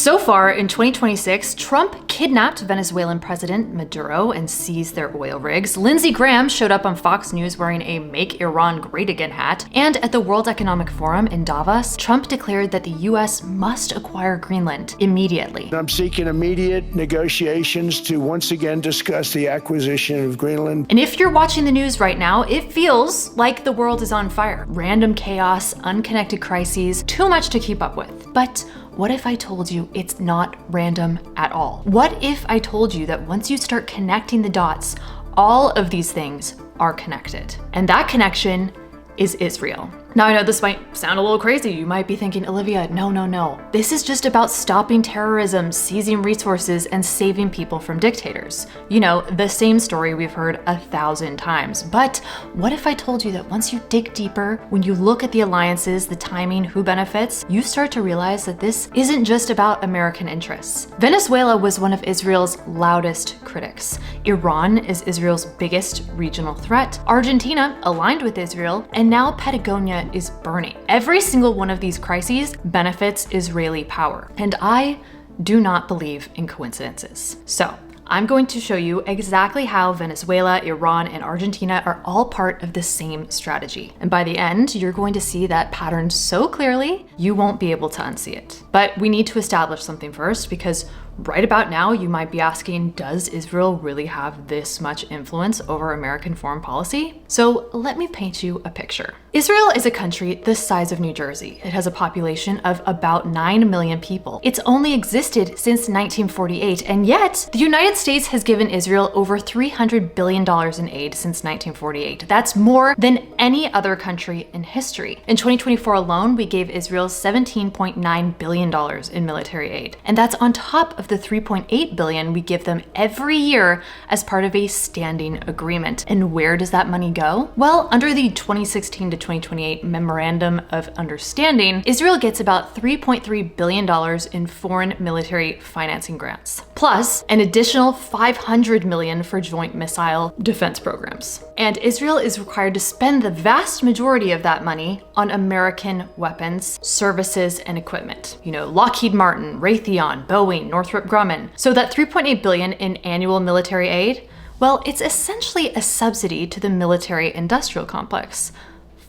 So far, in 2026, Trump kidnapped Venezuelan President Maduro and seized their oil rigs. Lindsey Graham showed up on Fox News wearing a Make Iran Great Again hat. And at the World Economic Forum in Davos, Trump declared that the US must acquire Greenland immediately. I'm seeking immediate negotiations to once again discuss the acquisition of Greenland. And if you're watching the news right now, it feels like the world is on fire. Random chaos, unconnected crises, too much to keep up with. But what if I told you it's not random at all? What if I told you that once you start connecting the dots, all of these things are connected? And that connection is Israel. Now, I know this might sound a little crazy. You might be thinking, Olivia, no. This is just about stopping terrorism, seizing resources, and saving people from dictators. You know, the same story we've heard 1,000 times. But what if I told you that once you dig deeper, when you look at the alliances, the timing, who benefits, you start to realize that this isn't just about American interests. Venezuela was one of Israel's loudest critics. Iran is Israel's biggest regional threat. Argentina aligned with Israel, and now Patagonia is burning. Every single one of these crises benefits Israeli power, and I do not believe in coincidences. So I'm going to show you exactly how Venezuela, Iran, and Argentina are all part of the same strategy. And by the end, you're going to see that pattern so clearly, you won't be able to unsee it. But we need to establish something first, because right about now, you might be asking, does Israel really have this much influence over American foreign policy? So let me paint you a picture. Israel is a country the size of New Jersey. It has a population of about 9 million people. It's only existed since 1948, and yet the United States has given Israel over $300 billion in aid since 1948. That's more than any other country in history. In 2024 alone, we gave Israel $17.9 billion in military aid, and that's on top of the $3.8 billion we give them every year as part of a standing agreement. And where does that money go? Well, under the 2016 to 2028 Memorandum of Understanding, Israel gets about $3.3 billion in foreign military financing grants, plus an additional $500 million for joint missile defense programs. And Israel is required to spend the vast majority of that money on American weapons, services, and equipment. You know, Lockheed Martin, Raytheon, Boeing, Northrop Grumman. So that $3.8 billion in annual military aid, well, it's essentially a subsidy to the military-industrial complex,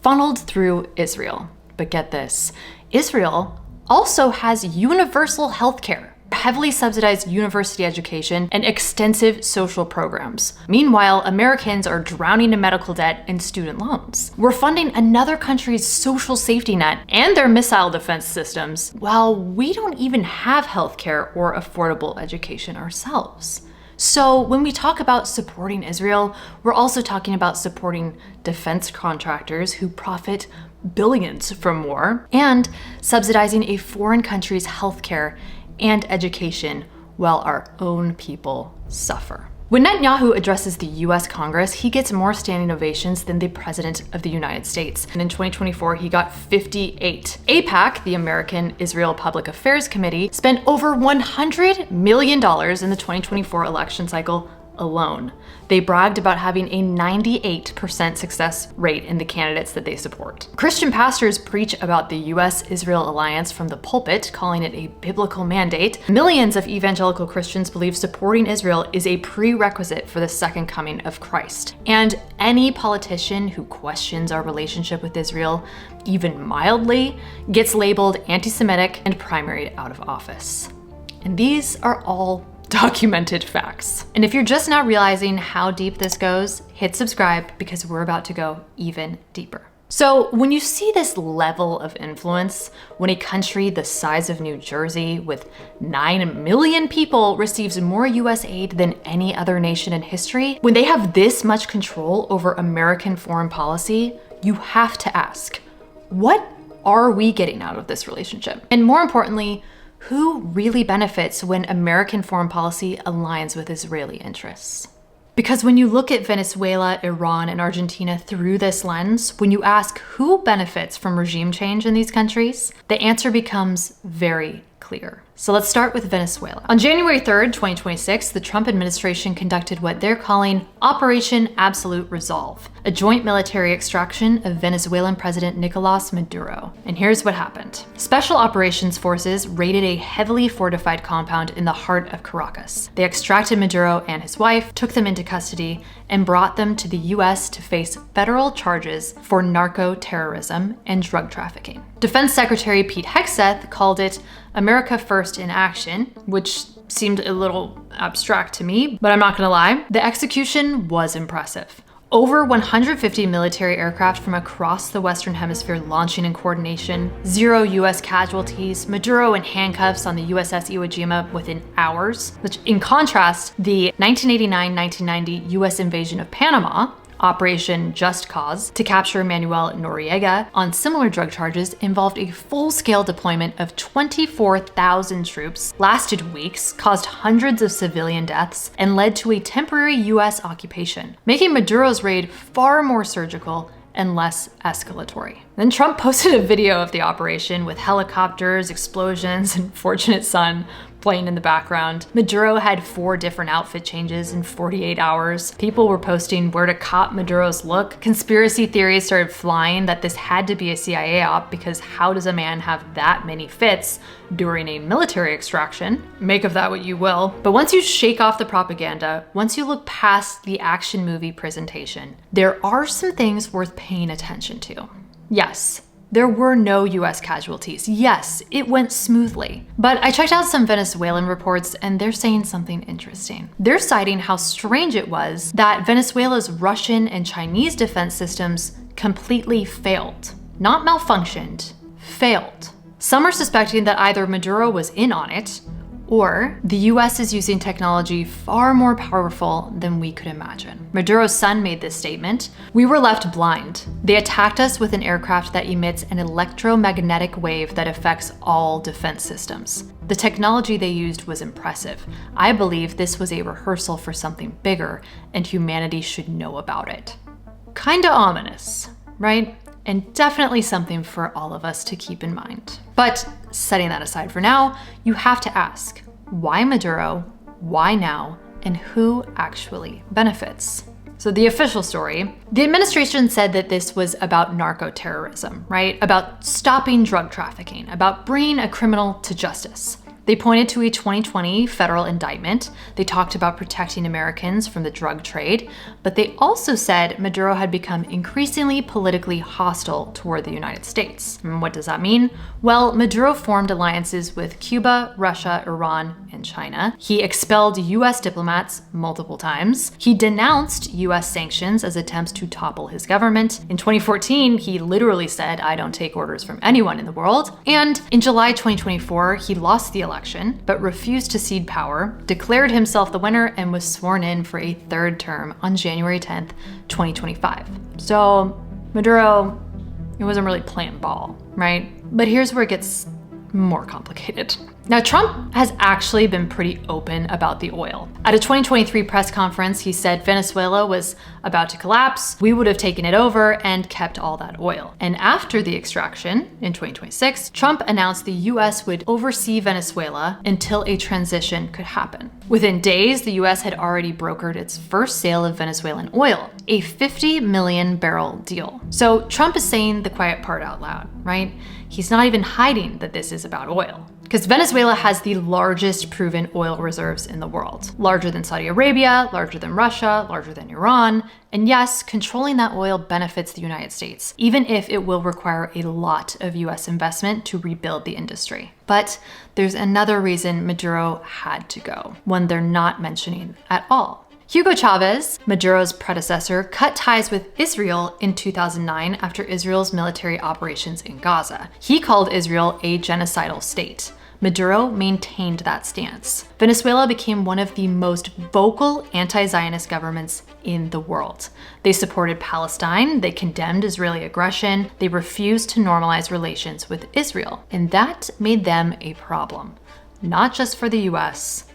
funneled through Israel. But get this, Israel also has universal healthcare, heavily subsidized university education, and extensive social programs. Meanwhile, Americans are drowning in medical debt and student loans. We're funding another country's social safety net and their missile defense systems, while we don't even have healthcare or affordable education ourselves. So when we talk about supporting Israel, we're also talking about supporting defense contractors who profit billions from war, and subsidizing a foreign country's healthcare and education while our own people suffer. When Netanyahu addresses the US Congress, he gets more standing ovations than the President of the United States. And in 2024, he got 58. AIPAC, the American Israel Public Affairs Committee, spent over $100 million in the 2024 election cycle alone. They bragged about having a 98% success rate in the candidates that they support. Christian pastors preach about the US-Israel alliance from the pulpit, calling it a biblical mandate. Millions of evangelical Christians believe supporting Israel is a prerequisite for the second coming of Christ. And any politician who questions our relationship with Israel, even mildly, gets labeled anti-Semitic and primaried out of office. And these are all documented facts. And if you're just now realizing how deep this goes, hit subscribe, because we're about to go even deeper. So when you see this level of influence, when a country the size of New Jersey with 9 million people receives more US aid than any other nation in history, when they have this much control over American foreign policy, you have to ask, what are we getting out of this relationship? And more importantly, who really benefits when American foreign policy aligns with Israeli interests? Because when you look at Venezuela, Iran, and Argentina through this lens, when you ask who benefits from regime change in these countries, the answer becomes very clear. So let's start with Venezuela. On January 3rd, 2026, the Trump administration conducted what they're calling Operation Absolute Resolve, a joint military extraction of Venezuelan President Nicolas Maduro. And here's what happened. Special Operations Forces raided a heavily fortified compound in the heart of Caracas. They extracted Maduro and his wife, took them into custody, and brought them to the US to face federal charges for narco-terrorism and drug trafficking. Defense Secretary Pete Hegseth called it America First in Action, which seemed a little abstract to me, but I'm not gonna lie, the execution was impressive. Over 150 military aircraft from across the Western Hemisphere launching in coordination, 0 US casualties, Maduro in handcuffs on the USS Iwo Jima within hours, which in contrast, the 1989-1990 US invasion of Panama, Operation Just Cause, to capture Manuel Noriega on similar drug charges involved a full-scale deployment of 24,000 troops, lasted weeks, caused hundreds of civilian deaths, and led to a temporary US occupation, making Maduro's raid far more surgical and less escalatory. Then Trump posted a video of the operation with helicopters, explosions, and Fortunate Son playing in the background. Maduro had 4 different outfit changes in 48 hours. People were posting where to cop Maduro's look. Conspiracy theories started flying that this had to be a CIA op because how does a man have that many fits during a military extraction? Make of that what you will. But once you shake off the propaganda, once you look past the action movie presentation, there are some things worth paying attention to. Yes, there were no US casualties. Yes, it went smoothly. But I checked out some Venezuelan reports and they're saying something interesting. They're citing how strange it was that Venezuela's Russian and Chinese defense systems completely failed. Not malfunctioned, failed. Some are suspecting that either Maduro was in on it, or the US is using technology far more powerful than we could imagine. Maduro's son made this statement: "We were left blind. They attacked us with an aircraft that emits an electromagnetic wave that affects all defense systems. The technology they used was impressive. I believe this was a rehearsal for something bigger, and humanity should know about it." Kinda ominous, right? And definitely something for all of us to keep in mind. But setting that aside for now, you have to ask, why Maduro, why now, and who actually benefits? So the official story, the administration said that this was about narco-terrorism, right? About stopping drug trafficking, about bringing a criminal to justice. They pointed to a 2020 federal indictment. They talked about protecting Americans from the drug trade, but they also said Maduro had become increasingly politically hostile toward the United States. And what does that mean? Well, Maduro formed alliances with Cuba, Russia, Iran, and China. He expelled US diplomats multiple times. He denounced US sanctions as attempts to topple his government. In 2014, he literally said, "I don't take orders from anyone in the world." And in July 2024, he lost the election, but refused to cede power, declared himself the winner, and was sworn in for a 3rd term on January 10th, 2025. So Maduro, it wasn't really playing ball, right? But here's where it gets more complicated. Now, Trump has actually been pretty open about the oil. At a 2023 press conference, he said Venezuela was about to collapse, we would have taken it over and kept all that oil. And after the extraction in 2026, Trump announced the US would oversee Venezuela until a transition could happen. Within days, the US had already brokered its first sale of Venezuelan oil, a 50 million barrel deal. So Trump is saying the quiet part out loud, right? He's not even hiding that this is about oil. Because Venezuela has the largest proven oil reserves in the world. Larger than Saudi Arabia, larger than Russia, larger than Iran. And yes, controlling that oil benefits the United States, even if it will require a lot of US investment to rebuild the industry. But there's another reason Maduro had to go, one they're not mentioning at all. Hugo Chavez, Maduro's predecessor, cut ties with Israel in 2009 after Israel's military operations in Gaza. He called Israel a genocidal state. Maduro maintained that stance. Venezuela became one of the most vocal anti-Zionist governments in the world. They supported Palestine, they condemned Israeli aggression, they refused to normalize relations with Israel. And that made them a problem, not just for the US,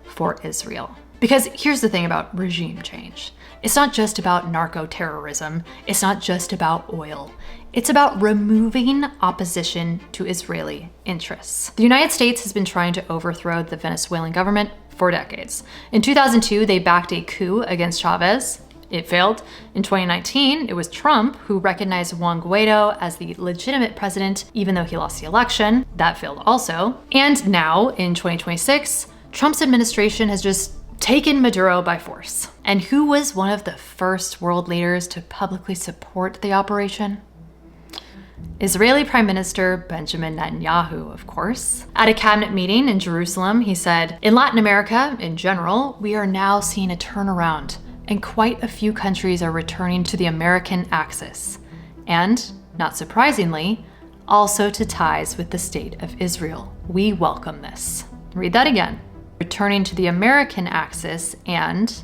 for Israel. Because here's the thing about regime change. It's not just about narco-terrorism. It's not just about oil. It's about removing opposition to Israeli interests. The United States has been trying to overthrow the Venezuelan government for decades. In 2002, they backed a coup against Chavez. It failed. In 2019, it was Trump who recognized Juan Guaido as the legitimate president, even though he lost the election. That failed also. And now, in 2026, Trump's administration has just taken Maduro by force. And who was one of the first world leaders to publicly support the operation? Israeli Prime Minister Benjamin Netanyahu, of course. At a cabinet meeting in Jerusalem, he said, "In Latin America, in general, we are now seeing a turnaround, and quite a few countries are returning to the American axis, and, not surprisingly, also to ties with the State of Israel. We welcome this." Read that again. Returning to the American axis and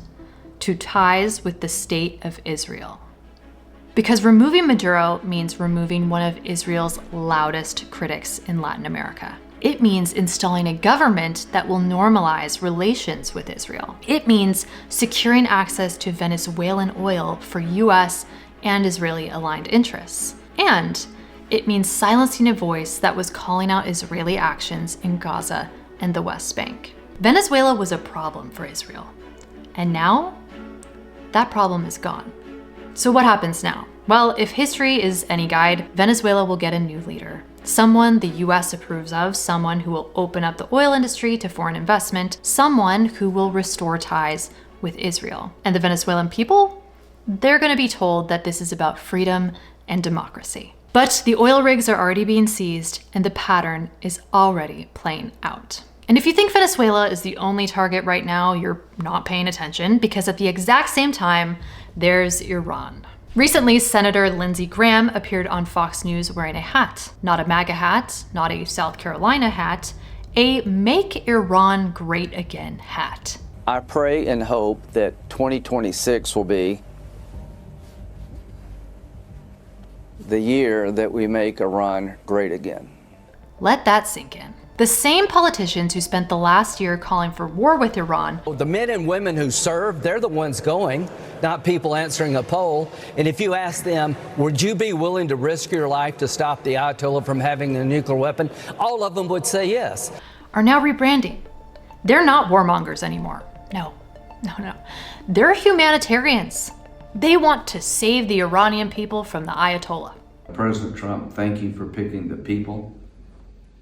to ties with the State of Israel. Because removing Maduro means removing one of Israel's loudest critics in Latin America. It means installing a government that will normalize relations with Israel. It means securing access to Venezuelan oil for US and Israeli aligned interests. And it means silencing a voice that was calling out Israeli actions in Gaza and the West Bank. Venezuela was a problem for Israel. And now, that problem is gone. So what happens now? Well, if history is any guide, Venezuela will get a new leader. Someone the US approves of, someone who will open up the oil industry to foreign investment, someone who will restore ties with Israel. And the Venezuelan people? They're going to be told that this is about freedom and democracy. But the oil rigs are already being seized, and the pattern is already playing out. And if you think Venezuela is the only target right now, you're not paying attention, because at the exact same time, there's Iran. Recently, Senator Lindsey Graham appeared on Fox News wearing a hat. Not a MAGA hat, not a South Carolina hat, a Make Iran Great Again hat. I pray and hope that 2026 will be the year that we make Iran great again. Let that sink in. The same politicians who spent the last year calling for war with Iran. The men and women who serve, they're the ones going, not people answering a poll. And if you ask them, would you be willing to risk your life to stop the Ayatollah from having a nuclear weapon? All of them would say yes. Are now rebranding. They're not warmongers anymore. No. They're humanitarians. They want to save the Iranian people from the Ayatollah. President Trump, thank you for picking the people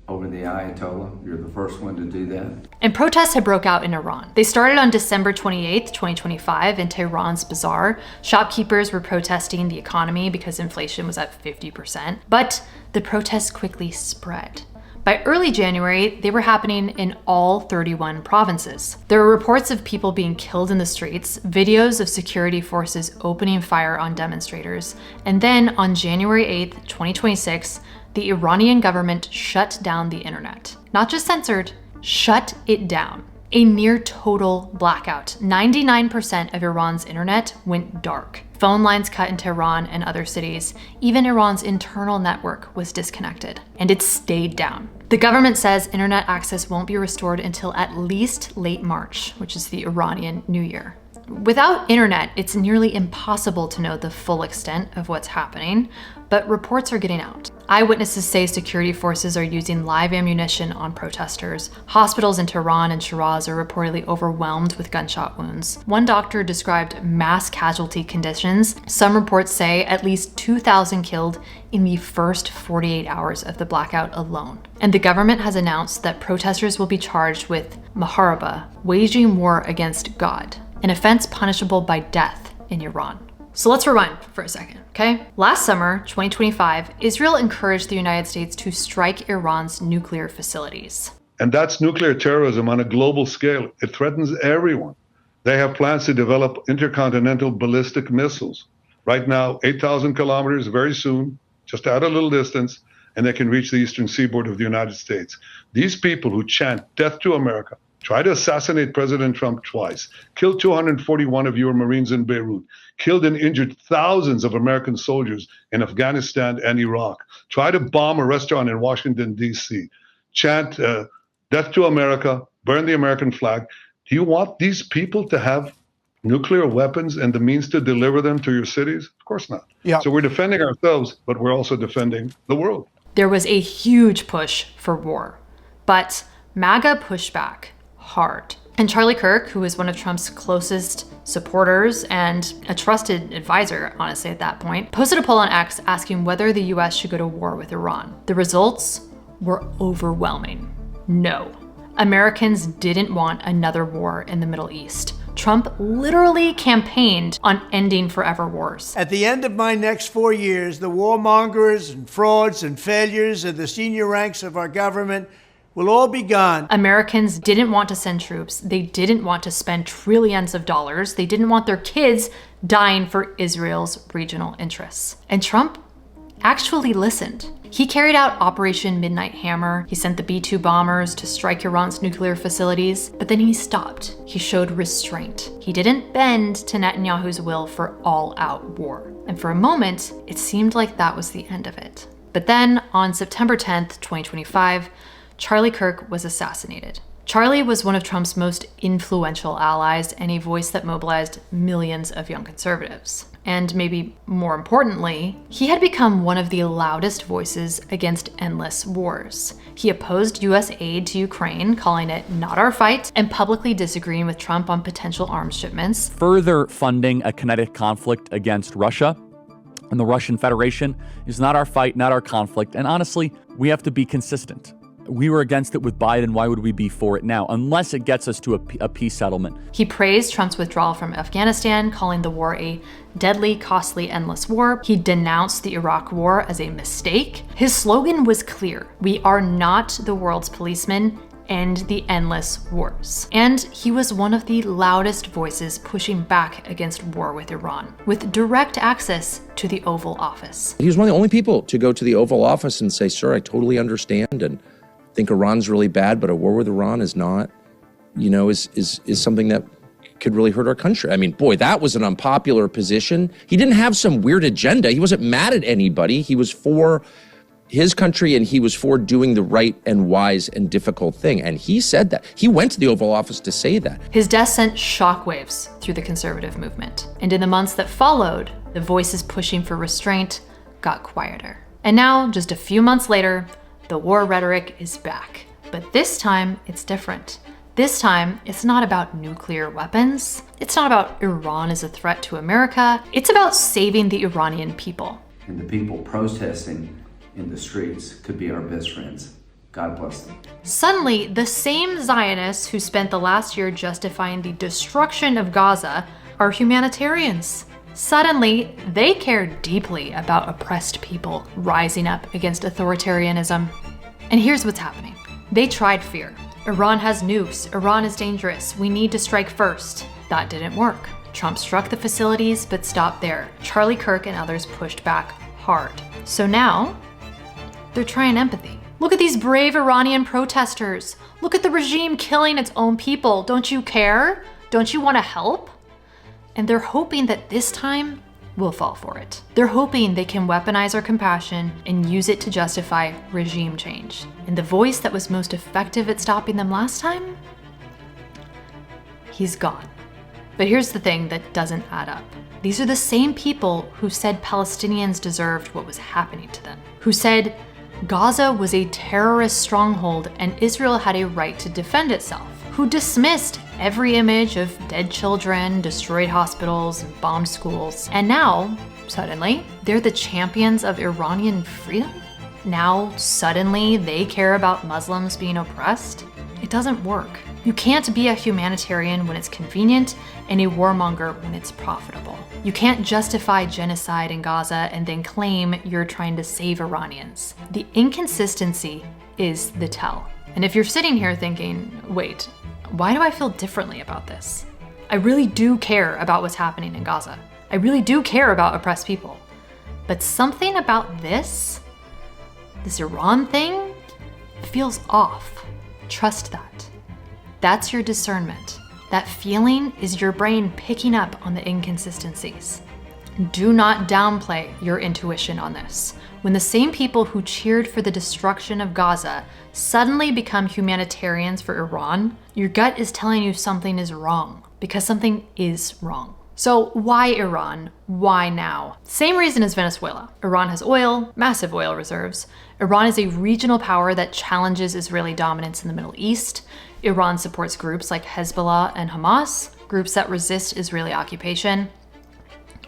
over the Ayatollah. You're the first one to do that. And protests had broke out in Iran. They started on December 28th, 2025 in Tehran's bazaar. Shopkeepers were protesting the economy because inflation was at 50%. But the protests quickly spread. By early January, they were happening in all 31 provinces. There were reports of people being killed in the streets, videos of security forces opening fire on demonstrators, and then on January 8th, 2026, the Iranian government shut down the internet. Not just censored, shut it down. A near total blackout. 99% of Iran's internet went dark. Phone lines cut in Tehran and other cities. Even Iran's internal network was disconnected, and it stayed down. The government says internet access won't be restored until at least late March, which is the Iranian New Year. Without internet, it's nearly impossible to know the full extent of what's happening, but reports are getting out. Eyewitnesses say security forces are using live ammunition on protesters. Hospitals in Tehran and Shiraz are reportedly overwhelmed with gunshot wounds. One doctor described mass casualty conditions. Some reports say at least 2,000 killed in the first 48 hours of the blackout alone. And the government has announced that protesters will be charged with Muharaba, waging war against God, an offense punishable by death in Iran. So let's rewind for a second, okay? Last summer, 2025, Israel encouraged the United States to strike Iran's nuclear facilities. And that's nuclear terrorism on a global scale. It threatens everyone. They have plans to develop intercontinental ballistic missiles. Right now, 8,000 kilometers, very soon, just at a little distance, and they can reach the eastern seaboard of the United States. These people who chant death to America, tried to assassinate President Trump twice, killed 241 of your Marines in Beirut, killed and injured thousands of American soldiers in Afghanistan and Iraq, tried to bomb a restaurant in Washington, D.C., chant death to America, burn the American flag. Do you want these people to have nuclear weapons and the means to deliver them to your cities? Of course not. Yeah. So we're defending ourselves, but we're also defending the world. There was a huge push for war, but MAGA pushed back hard. And Charlie Kirk, who was one of Trump's closest supporters and a trusted advisor, honestly, at that point, posted a poll on X asking whether the US should go to war with Iran. The results were overwhelming. No. Americans didn't want another war in the Middle East. Trump literally campaigned on ending forever wars. At the end of my next 4 years, the warmongers and frauds and failures of the senior ranks of our government will all be gone. Americans didn't want to send troops. They didn't want to spend trillions of dollars. They didn't want their kids dying for Israel's regional interests. And Trump actually listened. He carried out Operation Midnight Hammer. He sent the B-2 bombers to strike Iran's nuclear facilities, but then he stopped. He showed restraint. He didn't bend to Netanyahu's will for all-out war. And for a moment, it seemed like that was the end of it. But then, on September 10th, 2025, Charlie Kirk was assassinated. Charlie was one of Trump's most influential allies and a voice that mobilized millions of young conservatives. And maybe more importantly, he had become one of the loudest voices against endless wars. He opposed US aid to Ukraine, calling it not our fight, and publicly disagreeing with Trump on potential arms shipments. Further funding a kinetic conflict against Russia and the Russian Federation is not our fight, not our conflict. And honestly, we have to be consistent. We were against it with Biden. Why would we be for it now? Unless it gets us to a peace settlement. He praised Trump's withdrawal from Afghanistan, calling the war a deadly, costly, endless war. He denounced the Iraq war as a mistake. His slogan was clear: we are not the world's policemen, end the endless wars. And he was one of the loudest voices pushing back against war with Iran, with direct access to the Oval Office. He was one of the only people to go to the Oval Office and say, sir, I totally understand and think Iran's really bad, but a war with Iran is not, is something that could really hurt our country. I mean, boy, that was an unpopular position. He didn't have some weird agenda. He wasn't mad at anybody. He was for his country and he was for doing the right and wise and difficult thing. And he said that. He went to the Oval Office to say that. His death sent shockwaves through the conservative movement. And in the months that followed, the voices pushing for restraint got quieter. And now, just a few months later, the war rhetoric is back. But this time, it's different. This time, it's not about nuclear weapons. It's not about Iran as a threat to America. It's about saving the Iranian people. And the people protesting in the streets could be our best friends. God bless them. Suddenly, the same Zionists who spent the last year justifying the destruction of Gaza are humanitarians. Suddenly, they care deeply about oppressed people rising up against authoritarianism. And here's what's happening. They tried fear. Iran has nukes. Iran is dangerous. We need to strike first. That didn't work. Trump struck the facilities, but stopped there. Charlie Kirk and others pushed back hard. So now, they're trying empathy. Look at these brave Iranian protesters. Look at the regime killing its own people. Don't you care? Don't you want to help? And they're hoping that this time, we'll fall for it. They're hoping they can weaponize our compassion and use it to justify regime change. And the voice that was most effective at stopping them last time? He's gone. But here's the thing that doesn't add up. These are the same people who said Palestinians deserved what was happening to them, who said Gaza was a terrorist stronghold and Israel had a right to defend itself, who dismissed every image of dead children, destroyed hospitals, and bombed schools. And now, suddenly, they're the champions of Iranian freedom? Now, suddenly, they care about Muslims being oppressed? It doesn't work. You can't be a humanitarian when it's convenient and a warmonger when it's profitable. You can't justify genocide in Gaza and then claim you're trying to save Iranians. The inconsistency is the tell. And if you're sitting here thinking, wait, why do I feel differently about this? I really do care about what's happening in Gaza. I really do care about oppressed people. But something about this Iran thing, feels off. Trust that. That's your discernment. That feeling is your brain picking up on the inconsistencies. Do not downplay your intuition on this. When the same people who cheered for the destruction of Gaza suddenly become humanitarians for Iran, your gut is telling you something is wrong. because something is wrong. So why Iran? Why now? Same reason as Venezuela. Iran has oil, massive oil reserves. Iran is a regional power that challenges Israeli dominance in the Middle East. Iran supports groups like Hezbollah and Hamas, groups that resist Israeli occupation.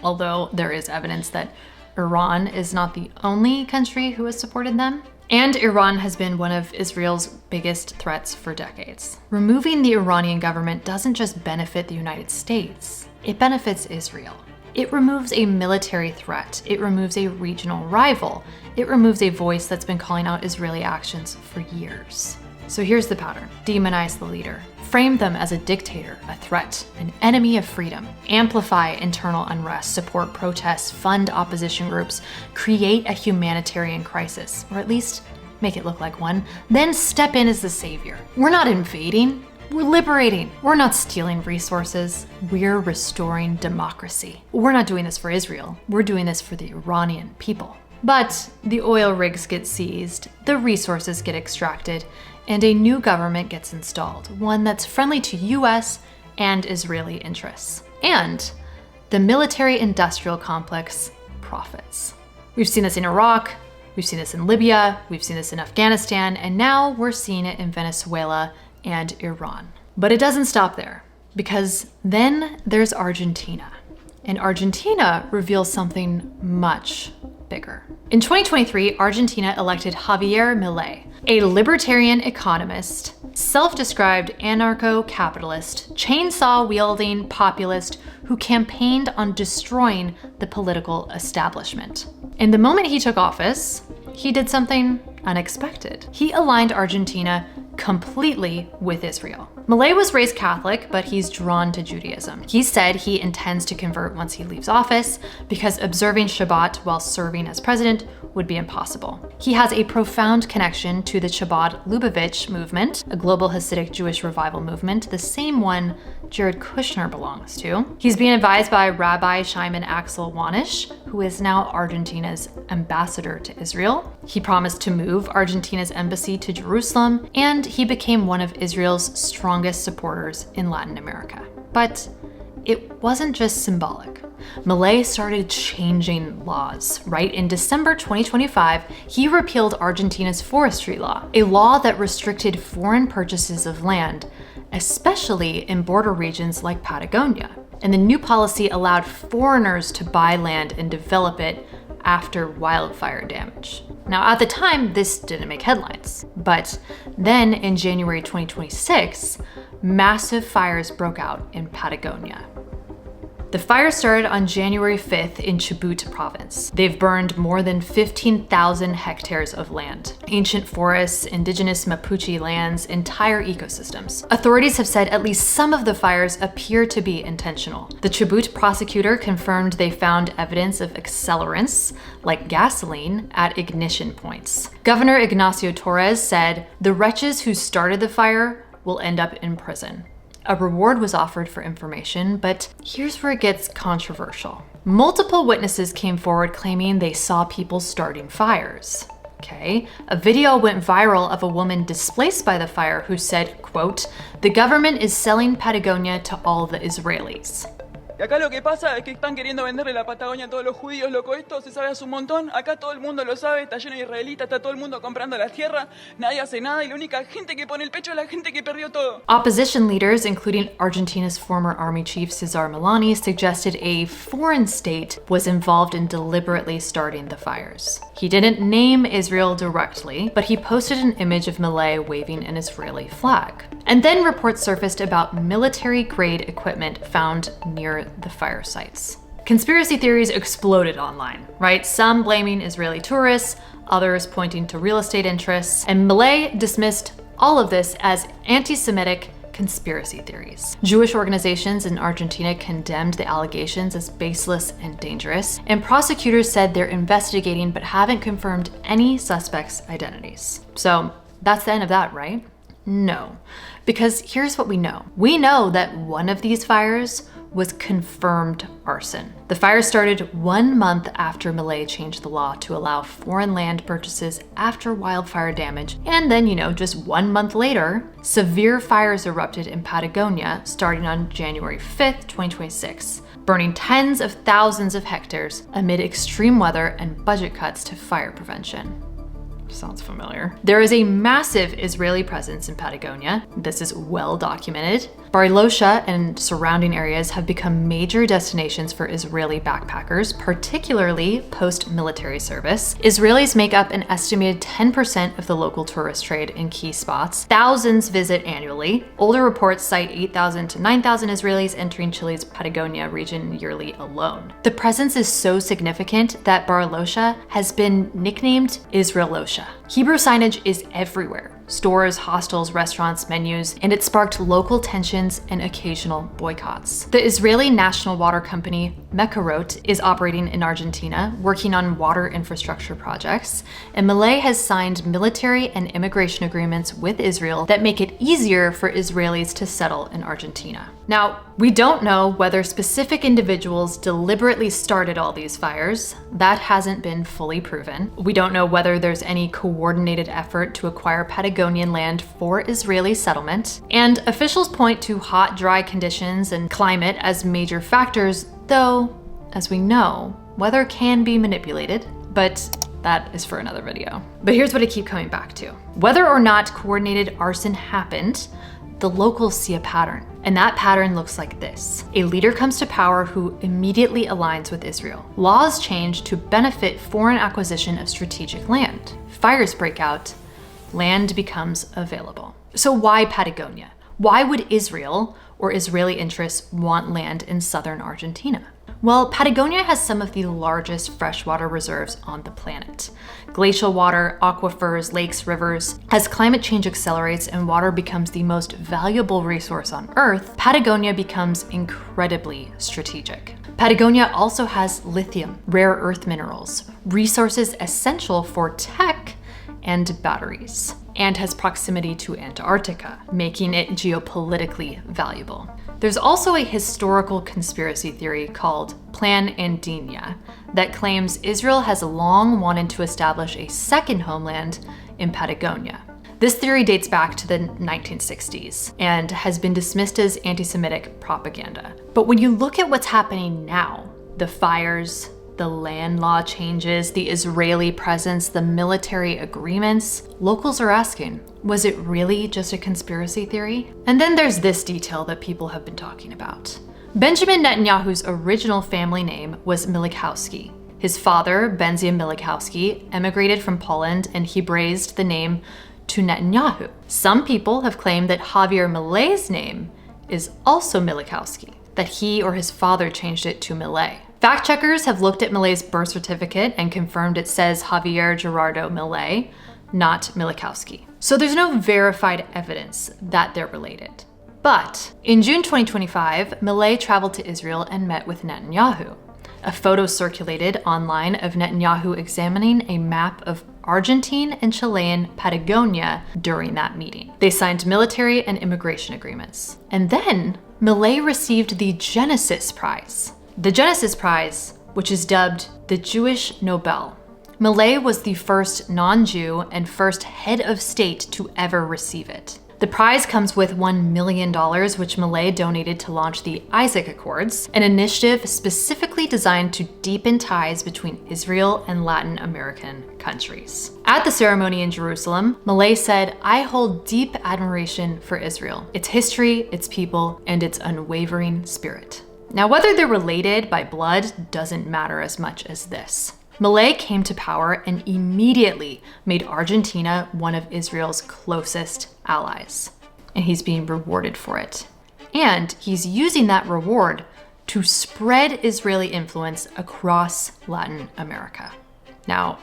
Although there is evidence that Iran is not the only country who has supported them. And Iran has been one of Israel's biggest threats for decades. Removing the Iranian government doesn't just benefit the United States, it benefits Israel. It removes a military threat, it removes a regional rival, it removes a voice that's been calling out Israeli actions for years. So here's the pattern. Demonize the leader. Frame them as a dictator, a threat, an enemy of freedom. Amplify internal unrest, support protests, fund opposition groups, create a humanitarian crisis, or at least make it look like one, then step in as the savior. We're not invading, we're liberating. We're not stealing resources, we're restoring democracy. We're not doing this for Israel, we're doing this for the Iranian people. But the oil rigs get seized, the resources get extracted, and a new government gets installed, one that's friendly to US and Israeli interests. And the military-industrial complex profits. We've seen this in Iraq, we've seen this in Libya, we've seen this in Afghanistan, and now we're seeing it in Venezuela and Iran. But it doesn't stop there, because then there's Argentina. And Argentina reveals something much bigger. In 2023, Argentina elected Javier Milei, a libertarian economist, self-described anarcho-capitalist, chainsaw-wielding populist who campaigned on destroying the political establishment. And the moment he took office, he did something unexpected. He aligned Argentina completely with Israel. Milei was raised Catholic, but he's drawn to Judaism. He said he intends to convert once he leaves office because observing Shabbat while serving as president would be impossible. He has a profound connection to the Chabad Lubavitch movement, a global Hasidic Jewish revival movement, the same one Jared Kushner belongs to. He's being advised by Rabbi Shimon Axel Wanish, who is now Argentina's ambassador to Israel. He promised to move Argentina's embassy to Jerusalem, and he became one of Israel's strongest supporters in Latin America. But it wasn't just symbolic. Milei started changing laws, right? In December 2025, he repealed Argentina's forestry law, a law that restricted foreign purchases of land, especially in border regions like Patagonia. And the new policy allowed foreigners to buy land and develop it after wildfire damage. Now, at the time, this didn't make headlines, but then in January 2026, massive fires broke out in Patagonia. The fire started on January 5th in Chubut province. They've burned more than 15,000 hectares of land. Ancient forests, indigenous Mapuche lands, entire ecosystems. Authorities have said at least some of the fires appear to be intentional. The Chubut prosecutor confirmed they found evidence of accelerants, like gasoline, at ignition points. Governor Ignacio Torres said, "The wretches who started the fire will end up in prison." A reward was offered for information, but here's where it gets controversial. Multiple witnesses came forward claiming they saw people starting fires. Okay, a video went viral of a woman displaced by the fire who said, quote, "The government is selling Patagonia to all the Israelis." Y acá lo que pasa es que están queriendo venderle la Patagonia a todos los judíos, loco, esto se sabe hace un montón, acá todo el mundo lo sabe, está lleno de israelitas, está todo el mundo comprando la tierra, nadie hace nada y la única gente que pone el pecho es la gente que perdió todo. Opposition leaders, including Argentina's former army chief Cesar Milani, suggested a foreign state was involved in deliberately starting the fires. He didn't name Israel directly, but he posted an image of Milei waving an Israeli flag. And then reports surfaced about military-grade equipment found near the fire sites. Conspiracy theories exploded online, right? Some blaming Israeli tourists, others pointing to real estate interests, and Milei dismissed all of this as anti-Semitic conspiracy theories. Jewish organizations in Argentina condemned the allegations as baseless and dangerous, and prosecutors said they're investigating but haven't confirmed any suspects' identities. So that's the end of that, right? No, because here's what we know. We know that one of these fires was confirmed arson. The fire started 1 month after Milei changed the law to allow foreign land purchases after wildfire damage. And then, just 1 month later, severe fires erupted in Patagonia starting on January 5th, 2026, burning tens of thousands of hectares amid extreme weather and budget cuts to fire prevention. Sounds familiar. There is a massive Israeli presence in Patagonia. This is well documented. Bariloche and surrounding areas have become major destinations for Israeli backpackers, particularly post-military service. Israelis make up an estimated 10% of the local tourist trade in key spots. Thousands visit annually. Older reports cite 8,000 to 9,000 Israelis entering Chile's Patagonia region yearly alone. The presence is so significant that Bariloche has been nicknamed Israeloche. Hebrew signage is everywhere. Stores, hostels, restaurants, menus, and it sparked local tensions and occasional boycotts. The Israeli national water company Mekarot is operating in Argentina, working on water infrastructure projects, and Milei has signed military and immigration agreements with Israel that make it easier for Israelis to settle in Argentina. Now, we don't know whether specific individuals deliberately started all these fires. That hasn't been fully proven. We don't know whether there's any coordinated effort to acquire Patagonian land for Israeli settlement. And officials point to hot, dry conditions and climate as major factors, though, as we know, weather can be manipulated, but that is for another video. But here's what I keep coming back to. Whether or not coordinated arson happened, the locals see a pattern. And that pattern looks like this. A leader comes to power who immediately aligns with Israel. Laws change to benefit foreign acquisition of strategic land. Fires break out, land becomes available. So why Patagonia? Why would Israel or Israeli interests want land in southern Argentina? Well, Patagonia has some of the largest freshwater reserves on the planet. Glacial water, aquifers, lakes, rivers. As climate change accelerates and water becomes the most valuable resource on Earth, Patagonia becomes incredibly strategic. Patagonia also has lithium, rare earth minerals, resources essential for tech and batteries, and has proximity to Antarctica, making it geopolitically valuable. There's also a historical conspiracy theory called Plan Andina that claims Israel has long wanted to establish a second homeland in Patagonia. This theory dates back to the 1960s and has been dismissed as anti-Semitic propaganda. But when you look at what's happening now, the fires, the land law changes, the Israeli presence, the military agreements, locals are asking, was it really just a conspiracy theory? And then there's this detail that people have been talking about. Benjamin Netanyahu's original family name was Milikowski. His father, Benzion Milikowski, emigrated from Poland and Hebraized the name to Netanyahu. Some people have claimed that Javier Milei's name is also Milikowski, that he or his father changed it to Milei. Fact checkers have looked at Milei's birth certificate and confirmed it says Javier Gerardo Milei, not Milikowski. So there's no verified evidence that they're related. But in June 2025, Milei traveled to Israel and met with Netanyahu. A photo circulated online of Netanyahu examining a map of Argentine and Chilean Patagonia during that meeting. They signed military and immigration agreements. And then Milei received the Genesis Prize. The Genesis Prize, which is dubbed the Jewish Nobel. Milei was the first non-Jew and first head of state to ever receive it. The prize comes with $1 million, which Milei donated to launch the Isaac Accords, an initiative specifically designed to deepen ties between Israel and Latin American countries. At the ceremony in Jerusalem, Milei said, "I hold deep admiration for Israel, its history, its people, and its unwavering spirit." Now, whether they're related by blood doesn't matter as much as this. Milei came to power and immediately made Argentina one of Israel's closest allies. And he's being rewarded for it. And he's using that reward to spread Israeli influence across Latin America. Now,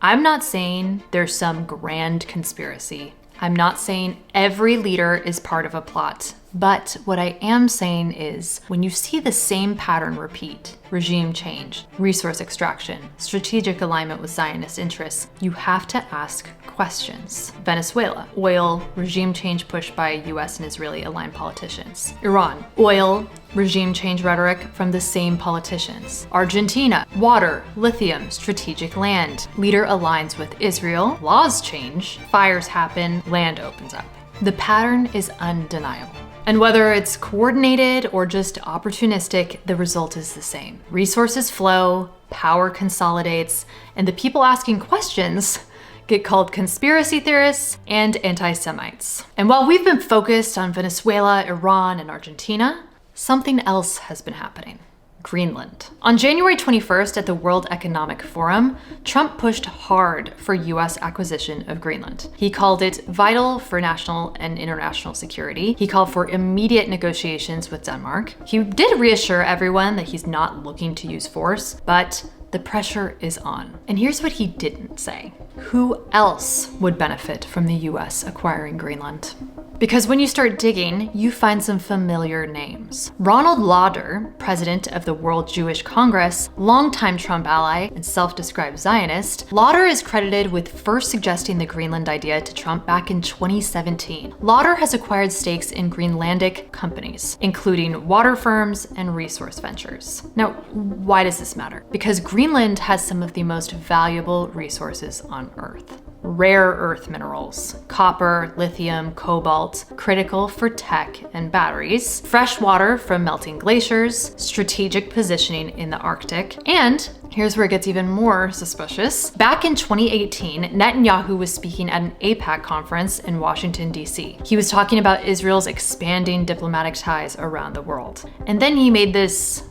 I'm not saying there's some grand conspiracy. I'm not saying Every leader is part of a plot. But what I am saying is, when you see the same pattern repeat, regime change, resource extraction, strategic alignment with Zionist interests, you have to ask questions. Venezuela, oil, regime change pushed by US and Israeli aligned politicians. Iran, oil, regime change rhetoric from the same politicians. Argentina, water, lithium, strategic land. Leader aligns with Israel, laws change, fires happen, land opens up. The pattern is undeniable. And whether it's coordinated or just opportunistic, the result is the same. Resources flow, power consolidates, and the people asking questions get called conspiracy theorists and anti-Semites. And while we've been focused on Venezuela, Iran, and Argentina, something else has been happening. Greenland. On January 21st at the World Economic Forum, Trump pushed hard for US acquisition of Greenland. He called it vital for national and international security. He called for immediate negotiations with Denmark. He did reassure everyone that he's not looking to use force, but the pressure is on. And here's what he didn't say. Who else would benefit from the US acquiring Greenland? Because when you start digging, you find some familiar names. Ronald Lauder, president of the World Jewish Congress, longtime Trump ally and self-described Zionist, Lauder is credited with first suggesting the Greenland idea to Trump back in 2017. Lauder has acquired stakes in Greenlandic companies, including water firms and resource ventures. Now, why does this matter? Because Greenland has some of the most valuable resources on Earth. Rare earth minerals, copper, lithium, cobalt, critical for tech and batteries, fresh water from melting glaciers, strategic positioning in the Arctic, and here's where it gets even more suspicious. Back in 2018, Netanyahu was speaking at an AIPAC conference in Washington, D.C. He was talking about Israel's expanding diplomatic ties around the world. And then he made this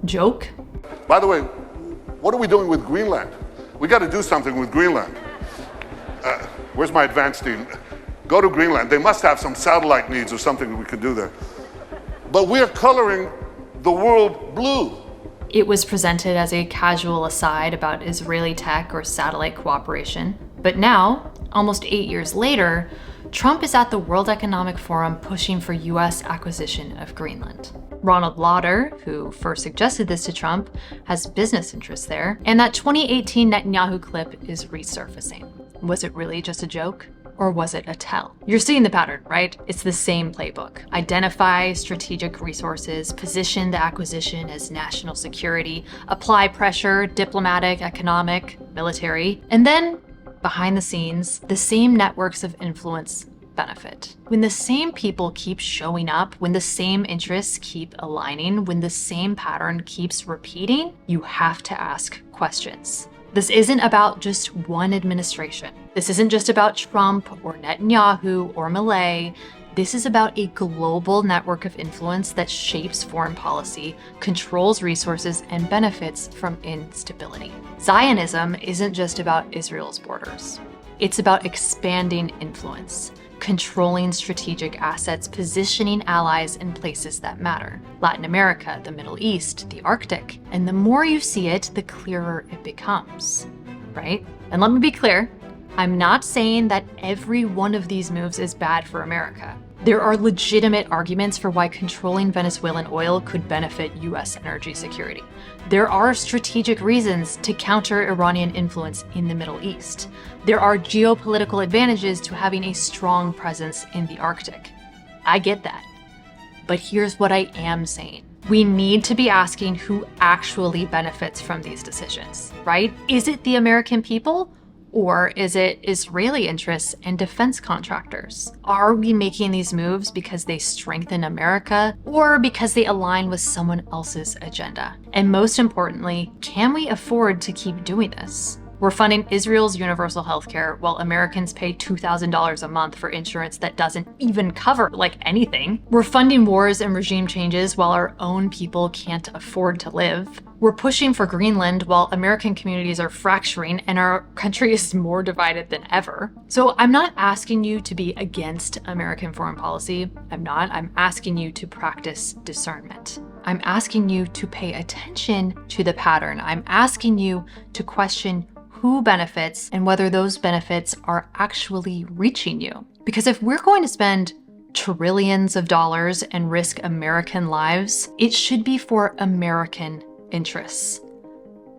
joke. By the way, what are we doing with Greenland? We got to do something with Greenland. Where's my advanced team? Go to Greenland. They must have some satellite needs or something we could do there. But we're coloring the world blue. It was presented as a casual aside about Israeli tech or satellite cooperation. But now, almost 8 years later, Trump is at the World Economic Forum pushing for US acquisition of Greenland. Ronald Lauder, who first suggested this to Trump, has business interests there, and that 2018 Netanyahu clip is resurfacing. Was it really just a joke? Or was it a tell? You're seeing the pattern, right? It's the same playbook. Identify strategic resources, position the acquisition as national security, apply pressure, diplomatic, economic, military, and then, behind the scenes, the same networks of influence benefit. When the same people keep showing up, when the same interests keep aligning, when the same pattern keeps repeating, you have to ask questions. This isn't about just one administration. This isn't just about Trump or Netanyahu or Milei. This is about a global network of influence that shapes foreign policy, controls resources, and benefits from instability. Zionism isn't just about Israel's borders. It's about expanding influence, controlling strategic assets, positioning allies in places that matter. Latin America, the Middle East, the Arctic. And the more you see it, the clearer it becomes, right? And let me be clear, I'm not saying that every one of these moves is bad for America. There are legitimate arguments for why controlling Venezuelan oil could benefit US energy security. There are strategic reasons to counter Iranian influence in the Middle East. There are geopolitical advantages to having a strong presence in the Arctic. I get that. But here's what I am saying. We need to be asking who actually benefits from these decisions, right? Is it the American people? Or is it Israeli interests and defense contractors? Are we making these moves because they strengthen America or because they align with someone else's agenda? And most importantly, can we afford to keep doing this? We're funding Israel's universal health care while Americans pay $2,000 a month for insurance that doesn't even cover anything. We're funding wars and regime changes while our own people can't afford to live. We're pushing for Greenland while American communities are fracturing and our country is more divided than ever. So I'm not asking you to be against American foreign policy. I'm not. I'm asking you to practice discernment. I'm asking you to pay attention to the pattern. I'm asking you to question who benefits and whether those benefits are actually reaching you. Because if we're going to spend trillions of dollars and risk American lives, it should be for American interests,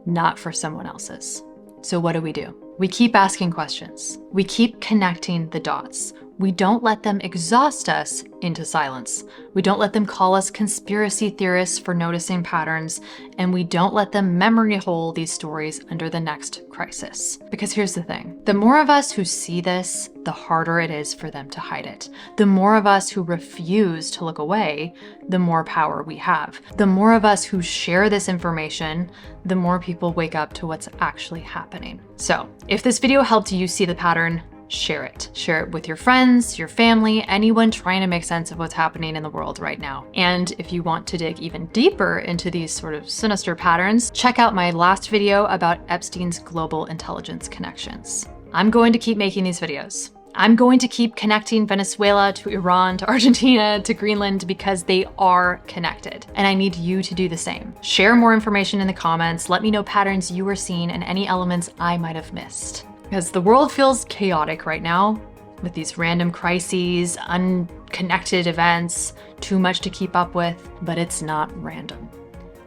not for someone else's. So what do? We keep asking questions. We keep connecting the dots. We don't let them exhaust us into silence. We don't let them call us conspiracy theorists for noticing patterns, and we don't let them memory hole these stories under the next crisis. Because here's the thing, the more of us who see this, the harder it is for them to hide it. The more of us who refuse to look away, the more power we have. The more of us who share this information, the more people wake up to what's actually happening. So, if this video helped you see the pattern, share it. Share it with your friends, your family, anyone trying to make sense of what's happening in the world right now. And if you want to dig even deeper into these sort of sinister patterns, check out my last video about Epstein's global intelligence connections. I'm going to keep making these videos. I'm going to keep connecting Venezuela to Iran, to Argentina, to Greenland, because they are connected. And I need you to do the same. Share more information in the comments. Let me know patterns you are seeing and any elements I might have missed. Because the world feels chaotic right now with these random crises, unconnected events, too much to keep up with, but it's not random.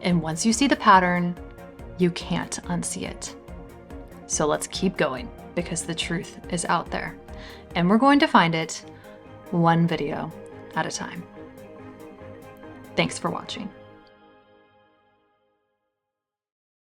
And once you see the pattern, you can't unsee it. So let's keep going, because the truth is out there. And we're going to find it one video at a time. Thanks for watching.